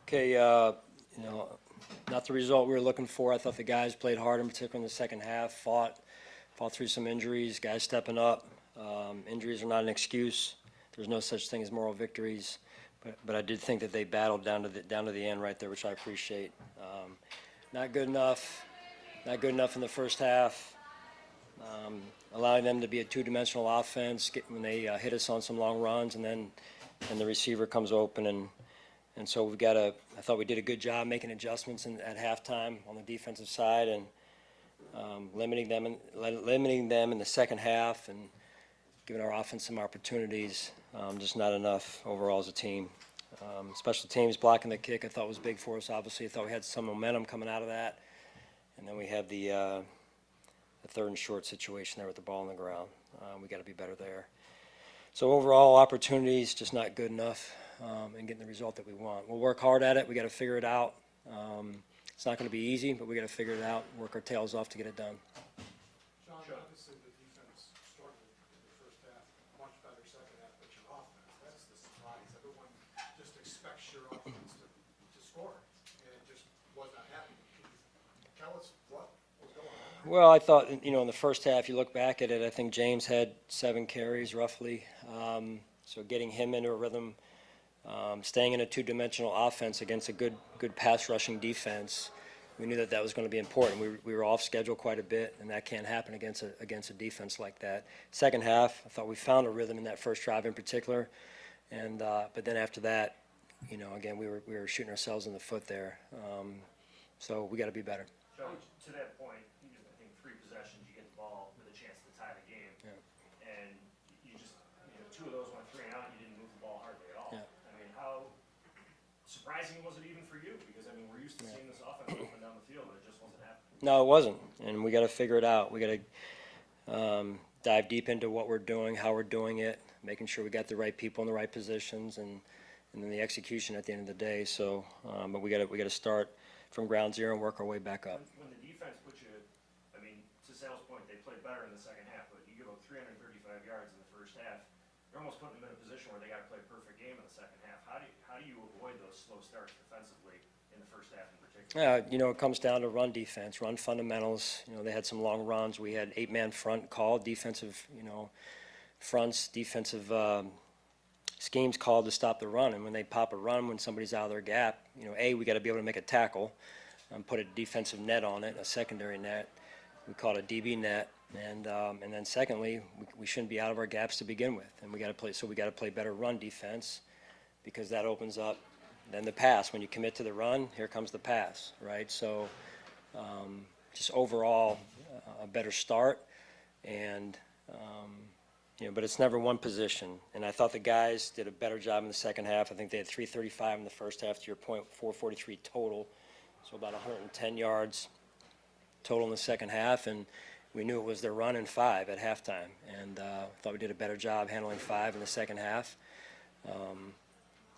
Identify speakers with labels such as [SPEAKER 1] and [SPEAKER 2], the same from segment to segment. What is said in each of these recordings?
[SPEAKER 1] Okay, not the result we were looking for. I thought the guys played hard, in particular in the second half, fought through some injuries, guys stepping up. Injuries are not an excuse. There's no such thing as moral victories. But I did think that they battled down to the end right there, which I appreciate. Not good enough. Not good enough in the first half. Allowing them to be a two-dimensional offense when they hit us on some long runs, and then the receiver comes open, and so we've got to. I thought we did a good job making adjustments at halftime on the defensive side, and limiting them in the second half, and giving our offense some opportunities. Just not enough overall as a team. Special teams blocking the kick I thought was big for us. Obviously, I thought we had some momentum coming out of that, and then we had the third and short situation there with the ball on the ground. We got to be better there. So overall, opportunities just not good enough in getting the result that we want. We'll work hard at it. We got to figure it out. It's not going to be easy, but we got to figure it out. Work our tails off to get it done.
[SPEAKER 2] Sean, obviously the defense struggled in the first half, much better second half, but your offense, that's the surprise. Everyone just expects your offense to score, and it just was not happening. Can you tell us what was going on?
[SPEAKER 1] Well, I thought, in the first half, you look back at it, I think James had 7 carries roughly. So getting him into a rhythm, staying in a two-dimensional offense against a good pass rushing defense, we knew that was going to be important. We were off schedule quite a bit, and that can't happen against a defense like that. Second half, I thought we found a rhythm in that first drive in particular, and but then after that, again we were shooting ourselves in the foot there. So we got to be better.
[SPEAKER 3] So to that point, I think 3 possessions, you get the ball with a chance to tie the game, and you just 2 of those went 3 and out. You didn't move the ball hardly at all.
[SPEAKER 1] Yeah.
[SPEAKER 3] I mean, how surprising was it even for you? Because I mean, we're used to seeing this offense up and down the field, but it just wasn't happening.
[SPEAKER 1] No, it wasn't, and we got to figure it out. We got to dive deep into what we're doing, how we're doing it, making sure we got the right people in the right positions, and then the execution at the end of the day. So, but we got to start from ground zero and work our way back up.
[SPEAKER 3] When the defense put you, I mean, to Sal's point, they played better in the second half, but you give up 335 yards in the first half. You're almost putting them in a position where they got to play a perfect game in the second half. How do you avoid those slow starts defensively in the first half in particular?
[SPEAKER 1] It comes down to run defense, run fundamentals. They had some long runs. We had 8-man front called, defensive, fronts, defensive schemes called to stop the run. And when they pop a run, when somebody's out of their gap, we got to be able to make a tackle, put a defensive net on it, a secondary net. We call it a DB net. And then secondly, we shouldn't be out of our gaps to begin with, and we got to play better run defense, because that opens up then the pass. When you commit to the run, here comes the pass, right? So just overall a better start, and but it's never one position. And I thought the guys did a better job in the second half. I think they had 335 in the first half. To your point, 443 total, so about 110 yards total in the second half, and we knew it was their run and 5 at halftime, and thought we did a better job handling 5 in the second half.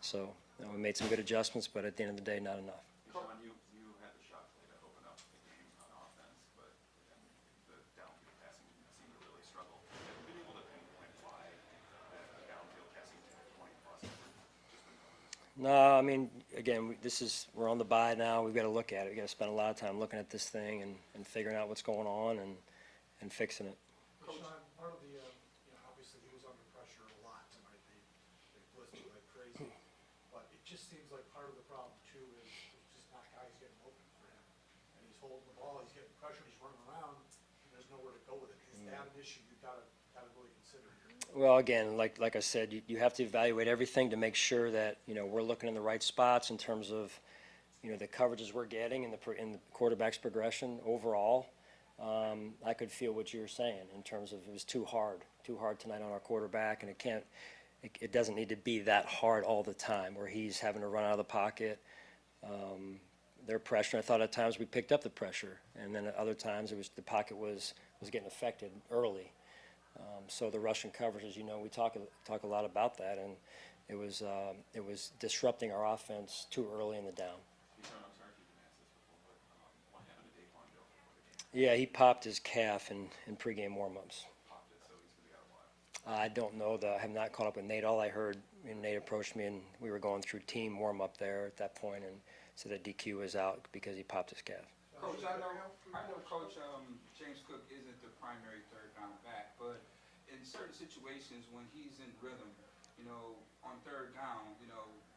[SPEAKER 1] So we made some good adjustments, but at the end of the day, not enough.
[SPEAKER 4] Sean, you had the shot play to open up the game on offense, but the downfield passing seemed to really struggle. Have you been able to pinpoint why a downfield passing 20-plus just been
[SPEAKER 1] No, I mean, again, we're on the bye now. We've got to look at it. We've got to spend a lot of time looking at this thing and figuring out what's going on and fixing it.
[SPEAKER 2] Sean, part of the, obviously he was under pressure a lot tonight. They blitzed like crazy, but it just seems like part of the problem too is there's just not guys getting open for him, and he's holding the ball, he's getting pressure, he's running around, and there's nowhere to go with it. Is that an issue you've got to really consider here?
[SPEAKER 1] Well, again, like I said, you have to evaluate everything to make sure that we're looking in the right spots in terms of the coverages we're getting and in the quarterback's progression overall. I could feel what you were saying in terms of it was too hard tonight on our quarterback, and it doesn't need to be that hard all the time where he's having to run out of the pocket. Their pressure, I thought at times we picked up the pressure, and then at other times the pocket was getting affected early. So the Russian coverage, as you know, we talk a lot about that, and it was disrupting our offense too early in the down. Yeah, he popped his calf in pregame warm-ups. I don't know, I have not caught up with Nate. All I heard, Nate approached me and we were going through team warm-up there at that point and said that DQ was out because he popped his calf.
[SPEAKER 5] Coach, I know Coach, James Cook isn't the primary third down back, but in certain situations when he's in rhythm, on third down,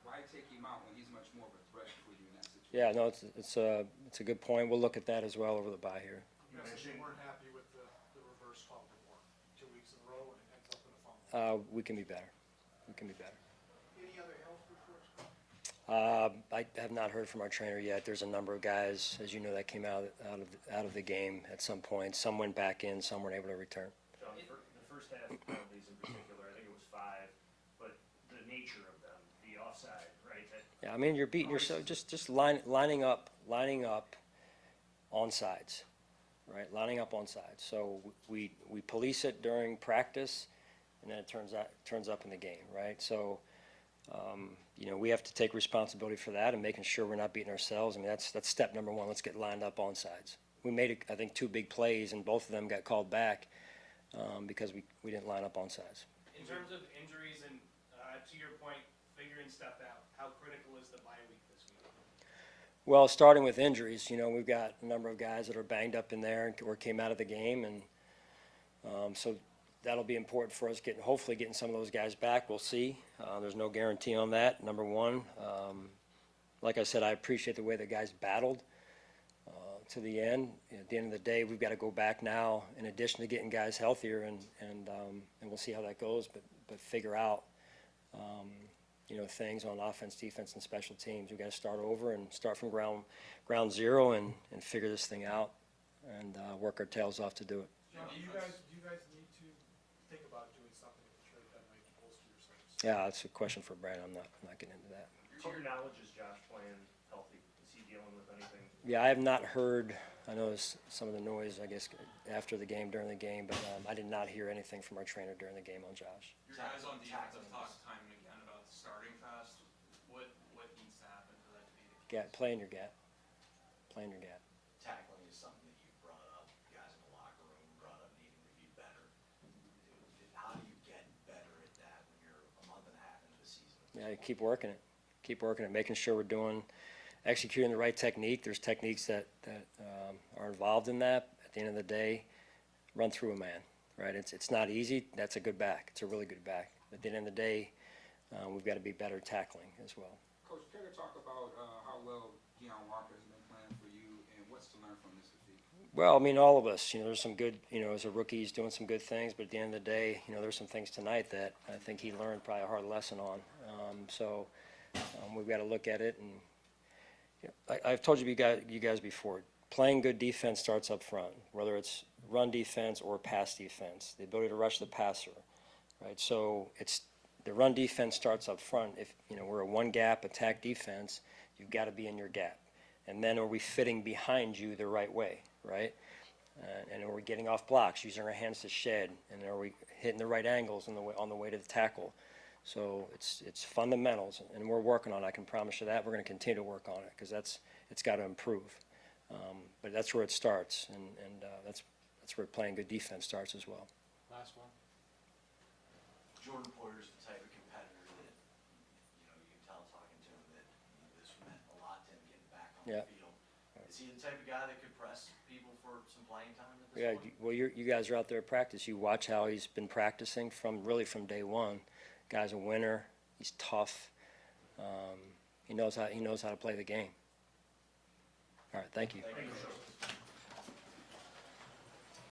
[SPEAKER 5] why take him out when he's much more of a threat for you in that situation?
[SPEAKER 1] Yeah, no, it's a good point. We'll look at that as well over the bye here.
[SPEAKER 2] You guys said you weren't happy with the reverse call before, 2 weeks in a row, and it ends up in a fumble.
[SPEAKER 1] We can be better. We can be better.
[SPEAKER 2] Any other health reports?
[SPEAKER 1] I have not heard from our trainer yet. There's a number of guys, as you know, that came out of the game at some point. Some went back in, some weren't able to return.
[SPEAKER 3] John, the first half penalties in particular, I think it was 5, but the nature of them, the offside, right?
[SPEAKER 1] Yeah, I mean, you're beating yourself, just lining up on sides, right? Lining up on sides. So we police it during practice, and then it turns up in the game, right? So, we have to take responsibility for that and making sure we're not beating ourselves. I mean, that's step number one. Let's get lined up on sides. We made, I think, 2 big plays, and both of them got called back because we didn't line up on sides.
[SPEAKER 6] In terms of injuries and, to your point, figuring stuff out, how critical is the bye week this week?
[SPEAKER 1] Well, starting with injuries, we've got a number of guys that are banged up in there or came out of the game, and so that'll be important for us, hopefully getting some of those guys back. We'll see. There's no guarantee on that, number one. Like I said, I appreciate the way the guys battled to the end. At the end of the day, we've got to go back now, in addition to getting guys healthier, and we'll see how that goes, but figure out things on offense, defense, and special teams. We've got to start over and start from ground zero and figure this thing out and work our tails off to do it.
[SPEAKER 2] Do you guys need to think about doing something at the trade deadline to bolster your service?
[SPEAKER 1] Yeah, that's a question for Brad. I'm not getting into that.
[SPEAKER 3] To your knowledge, is Josh playing healthy? Is he dealing with anything?
[SPEAKER 1] Yeah, I have not heard. I noticed some of the noise, I guess, after the game, during the game, but I did not hear anything from our trainer during the game on Josh.
[SPEAKER 7] Your guys on defense have talked time and again about starting fast. What needs to happen for that to be the case?
[SPEAKER 1] Play in your gap. Play in your gap.
[SPEAKER 8] Tackling is something that you brought up, guys in the locker room brought up needing to be better. How do you get better at that when you're a month and a half into the season?
[SPEAKER 1] Yeah, keep working it. Keep working it, making sure we're executing the right technique. There's techniques that are involved in that. At the end of the day, run through a man, right? It's not easy. That's a good back. It's a really good back. At the end of the day, we've got to be better tackling as well.
[SPEAKER 5] Coach, care to talk about how well Deion Walker has been playing for you and what's to learn from this defeat?
[SPEAKER 1] Well, I mean, all of us, there's some good, as a rookie, he's doing some good things, but at the end of the day, there's some things tonight that I think he learned probably a hard lesson on. We've got to look at it, and I've told you guys before, playing good defense starts up front, whether it's run defense or pass defense, the ability to rush the passer, right? So the run defense starts up front. If we're a one-gap attack defense, you've got to be in your gap. And then are we fitting behind you the right way, right? And are we getting off blocks, using our hands to shed, and are we hitting the right angles on the way to the tackle? So it's fundamentals, and we're working on it. I can promise you that. We're going to continue to work on it because it's got to improve. But that's where it starts, and that's where playing good defense starts as well.
[SPEAKER 6] Last one.
[SPEAKER 8] Jordan Poyer's the type of competitor that, you can tell talking to him that this meant a lot to him getting back on
[SPEAKER 1] Yeah.
[SPEAKER 8] the field. Is he the type of guy that could press people for some playing time at this
[SPEAKER 1] Yeah,
[SPEAKER 8] point?
[SPEAKER 1] well, you guys are out there at practice. You watch how he's been practicing from day one. Guy's a winner. He's tough. He knows how to play the game. All right, thank you.
[SPEAKER 3] Thank you.